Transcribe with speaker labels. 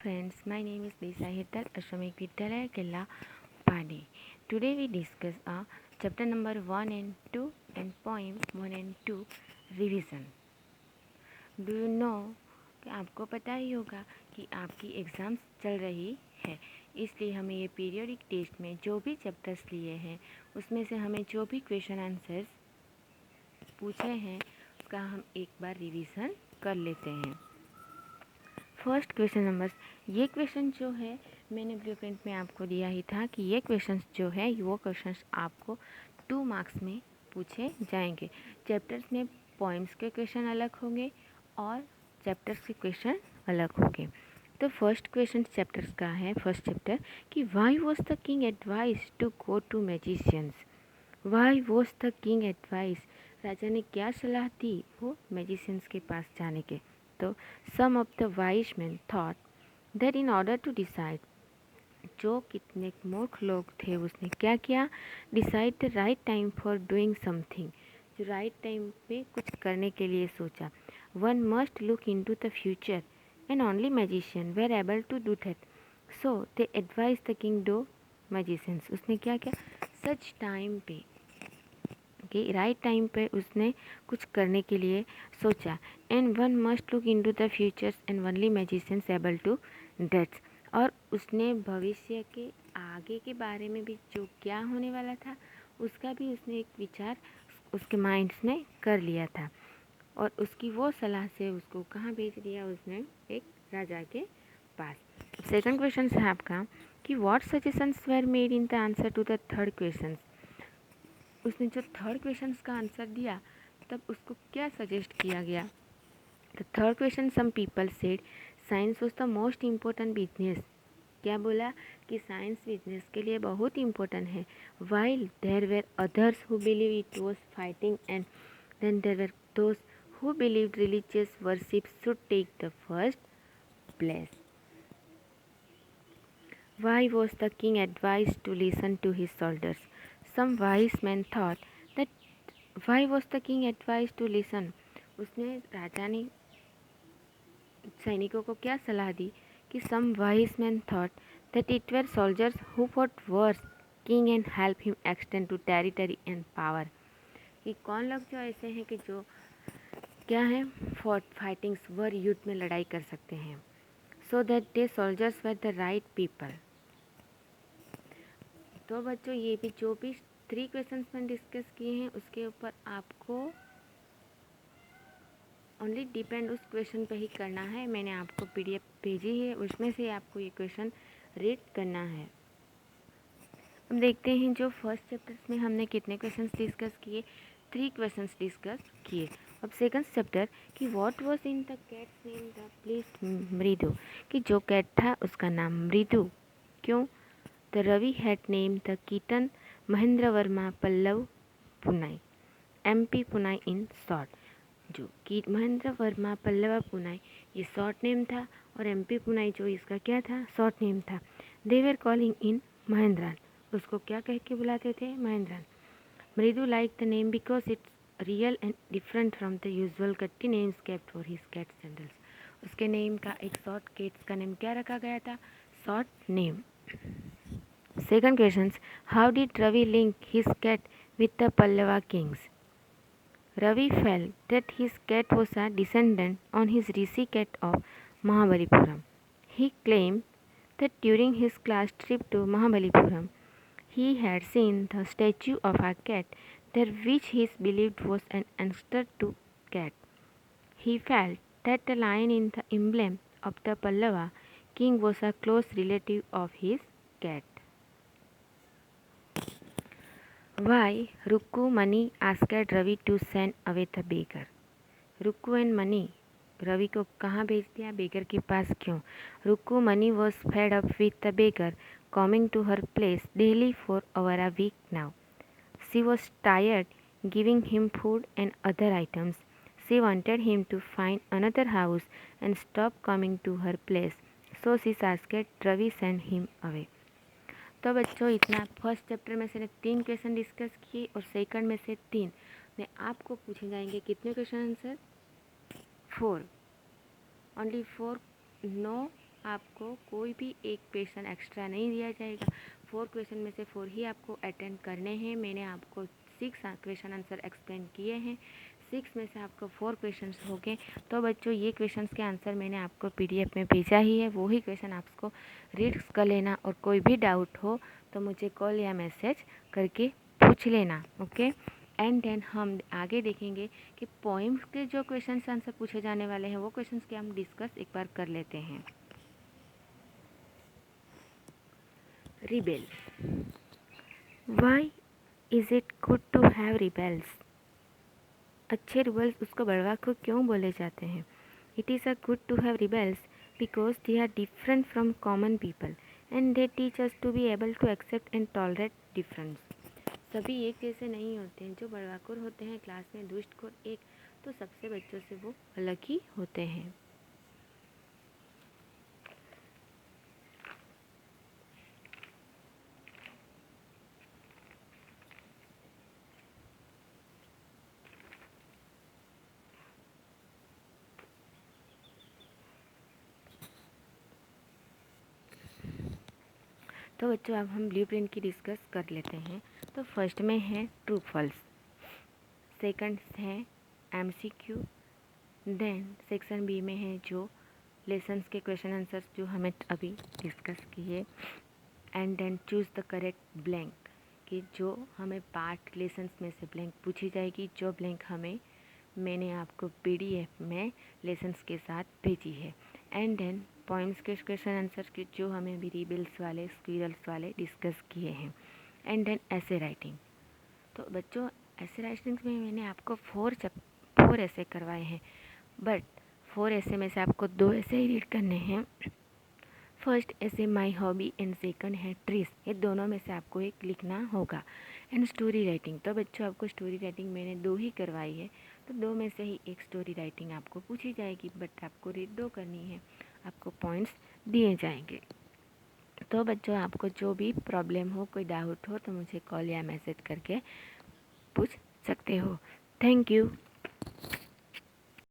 Speaker 1: Friends, my name is Lisa Hittal, Ashramik Vidyalaya Killa Pade. Today we discuss chapter number 1 and 2 and poem 1 and 2 revision. Do you know कि आपको पता ही होगा कि आपकी exams चल रही है, इसलिए हमें ये पीरियोडिक टेस्ट में जो भी चैप्टर्स लिए हैं उसमें से हमें जो भी क्वेश्चन आंसर्स पूछे हैं उसका हम एक बार रिवीजन कर लेते हैं। फर्स्ट क्वेश्चन नंबर, ये क्वेश्चन जो है मैंने ब्लूप्रिंट में आपको दिया ही था कि ये क्वेश्चंस जो है वो क्वेश्चंस आपको 2 मार्क्स में पूछे जाएंगे। चैप्टर्स में पोएम्स के क्वेश्चन अलग होंगे और चैप्टर्स के क्वेश्चन अलग होंगे। तो फर्स्ट क्वेश्चन चैप्टर्स का है, फर्स्ट चैप्टर कि why was the king advice to go to magicians. Why was the king advice, राजा ने क्या सलाह दी वो मैजिशियंस के पास जाने के। तो some of the wise man thought that in order to decide, जो कितने मूर्ख लोग थे उसने क्या किया, decide the right time for doing something, जो राइट टाइम पे कुछ करने के लिए सोचा। One must look in to the future and only magician were able to do that, so they advise the king do magicians. उसने क्या किया, सच टाइम पे कि राइट टाइम पे उसने कुछ करने के लिए सोचा। And one must look in to the futures and only magicians able to dates, और उसने भविष्य के आगे के बारे में भी जो क्या होने वाला था उसका भी उसने एक विचार उसके माइंड्स में कर लिया था। और उसकी वो सलाह से उसको कहाँ भेज दिया उसने, एक राजा के पास। सेकंड क्वेश्चन है आपका कि what suggestions were made in the answer to the third question. उसने जो थर्ड क्वेश्चन का आंसर दिया तब उसको क्या सजेस्ट किया गया। The third question, some people said science was the most important business. क्या बोला कि साइंस बिजनेस के लिए बहुत इम्पोर्टेंट है। While there were others who believe it was fighting and then there were those who believe religious worship should take the first place. Why was the king advised to listen to his soldiers? Some wise men thought that why was the king advised to listen? उसने राजा ने सैनिकों को क्या सलाह दी कि some wise men thought that it were soldiers who fought wars king and help him extend to territory and power, कि कौन लोग जो ऐसे हैं कि जो क्या है फाइटिंग्स वर युद्ध में लड़ाई कर सकते हैं। so that they soldiers were the right people। तो बच्चों ये भी जो भी 3 क्वेश्चंस मैंने डिस्कस किए हैं उसके ऊपर आपको ओनली डिपेंड उस क्वेश्चन पे ही करना है। मैंने आपको पीडीएफ भेजी है, उसमें से आपको ये क्वेश्चन रीड करना है। अब देखते हैं जो फर्स्ट चैप्टर्स में हमने कितने क्वेश्चंस डिस्कस किए, 3 क्वेश्चंस डिस्कस किए। अब सेकंड चैप्टर कि what was in the cats name the please मृदु, कि जो कैट था उसका नाम मृदु क्यों। The Ravi had named the kitten Mahendra Verma Pallav Punai, MP Punai in short। जो कि महेंद्र वर्मा पल्लवा पुनाई ये शॉर्ट नेम था और MP पुनाई जो इसका क्या था, शॉर्ट नेम था। दे वर कॉलिंग इन महेंद्रन, उसको क्या कह के बुलाते थे, Mahendran. Mridu like the name because it's real and different from the usual Kutty names kept for his cat sandals. उसके नेम का एक शॉर्ट कैट्स का नेम क्या रखा गया था, short name. Second question, how did Ravi link his cat with the Pallava kings? Ravi felt that his cat was a descendant on his rishi cat of Mahabalipuram. He claimed that during his class trip to Mahabalipuram, he had seen the statue of a cat there which he believed was an ancestor to cat. He felt that the lion in the emblem of the Pallava king was a close relative of his cat. Why Rukku Mani asked Ravi to send away the beggar? Rukku and Mani Ravi को कहाँ भेज दिया, beggar के पास क्यों। Rukku Mani was fed up with the beggar coming to her place daily for over a week now. She was tired giving him food and other items. She wanted him to find another house and stop coming to her place, so she asked Ravi send him away। तो बच्चों इतना first chapter में से 3 question discuss किए और second में से 3 में आपको पूछे जाएंगे कितने क्वेश्चन आंसर, 4, ओनली 4। नो आपको कोई भी एक क्वेश्चन एक्स्ट्रा नहीं दिया जाएगा। 4 क्वेश्चन में से 4 ही आपको अटेंड करने हैं। मैंने आपको 6 क्वेश्चन आंसर एक्सप्लेन किए हैं। 6 में से आपको 4 क्वेश्चन हो गए। तो बच्चों ये क्वेश्चन के आंसर मैंने आपको PDF में भेजा ही है, वही क्वेश्चन आपको रीड कर लेना और कोई भी डाउट हो तो मुझे कॉल या मैसेज करके पूछ लेना। ओके, एंड देन हम आगे देखेंगे कि पोइम्स के जो क्वेश्चन आंसर पूछे जाने वाले हैं वो क्वेश्चंस के हम डिस्कस एक बार कर लेते हैं। Rebel, why is it good to have rebels? अच्छे रिबेल्स उसको बड़वा को क्यों बोले जाते हैं? It is a good to have rebels because they are different from common people and they teach us to be able to accept and tolerate difference. सभी एक जैसे नहीं होते हैं। जो बड़वाकुर होते हैं क्लास में दुष्टखोर एक, तो सबसे बच्चों से वो अलग ही होते हैं। तो बच्चों अब हम ब्लूप्रिंट की डिस्कस कर लेते हैं। तो फर्स्ट में है ट्रू फॉल्स, सेकंड है MCQ, देन सेक्शन बी में है जो लेसन्स के क्वेश्चन आंसर्स जो हमें अभी डिस्कस किए, and then choose the correct blank कि जो हमें पार्ट लेसन्स में से ब्लैंक पूछी जाएगी, जो ब्लैंक मैंने आपको PDF में लेसन्स के साथ भेजी है, एंड देन पोइम्स के क्वेश्चन आंसर्स के जो हमें भी रिबेल्स वाले स्क्विरल्स वाले डिस्कस किए हैं, एंड देन ऐसे राइटिंग। तो बच्चों ऐसे राइटिंग्स में मैंने आपको 4 ऐसे करवाए हैं, बट 4 ऐसे में से आपको 2 ऐसे ही रीड करने हैं। फर्स्ट ऐसे माई हॉबी एंड सेकंड है ट्रीज। ये दोनों में से आपको एक लिखना होगा। एंड स्टोरी राइटिंग, तो बच्चों आपको स्टोरी राइटिंग मैंने 2 ही करवाई है, तो 2 में से ही एक स्टोरी राइटिंग आपको पूछी जाएगी, बट आपको रीड 2 करनी है, आपको पॉइंट्स दिए जाएंगे। तो बच्चों आपको जो भी प्रॉब्लम हो, कोई डाउट हो तो मुझे कॉल या मैसेज करके पूछ सकते हो। Thank you.